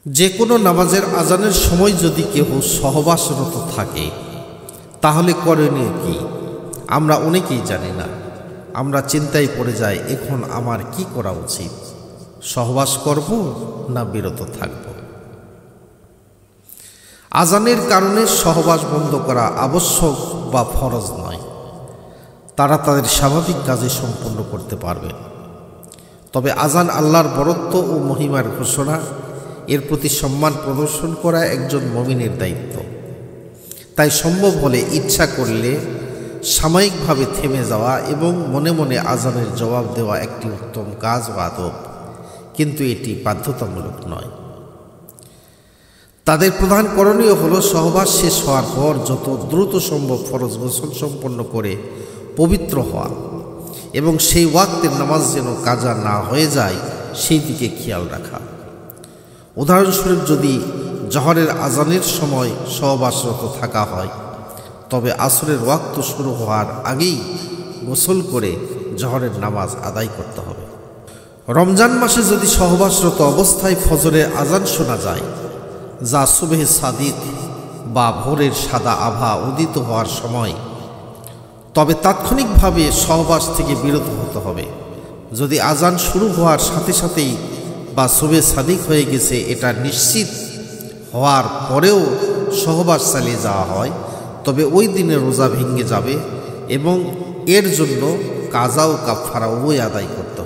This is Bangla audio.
যে কোনো নামাজের আজানের সময় যদি কেউ সহবাসরত থাকে তাহলে করণীয় কি? আমরা অনেকেই জানি না। আমরা চিন্তায় পড়ে যাই, এখন আমার কি করা উচিত? সহবাস করব না বিরত থাকব? আজানের কারণে সহবাস বন্ধ করা আবশ্যক বা ফরজ নয়। তারা তাদের স্বাভাবিক কাজে সম্পন্ন করতে পারবেন। তবে আজান আল্লাহর বরত্ব ও মহিমার ঘোষণা, এর প্রতি সম্মান প্রদর্শন করা একজন মুমিনের দায়িত্ব। তাই সম্ভব হলে ইচ্ছা করলে সাময়িকভাবে থেমে যাওয়া এবং মনে মনে আজানের জবাব দেওয়া একটি উত্তম কাজ বা আদব, কিন্তু এটি বাধ্যতামূলক নয়। তাদের প্রধান করণীয় হলো সহবাস শেষ হওয়ার পর যত দ্রুত সম্ভব ফরজ গোসল সম্পন্ন করে পবিত্র হওয়া এবং সেই ওয়াক্তের নামাজ যেন কাজা না হয়ে যায় সেই দিকে খেয়াল রাখা। উদাহরণস্বরূপ, যদি জহরের আজানের সময় সহবাসরত থাকা হয় তবে আসরের ওয়াক্ত শুরু হওয়ার আগেই গোসল করে জহরের নামাজ আদায় করতে হবে। রমজান মাসে যদি সহবাসরত অবস্থায় ফজরের আজান শোনা যায়, যা সুবহে সাদিক বা ভোরের সাদা আভা উদিত হওয়ার সময়, তবে তাৎক্ষণিকভাবে সহবাস থেকে বিরত হতে হবে। যদি আজান শুরু হওয়ার সাথে সাথেই বা সুবহে সাদিক হয়ে গেছে এটা নিশ্চিত হওয়ার পরেও সহবাস চালিয়ে যাওয়া হয়, তবে ওই দিনে রোজা ভেঙে যাবে এবং এর জন্য কাজা ও কাফারা উভয় আদায় করতে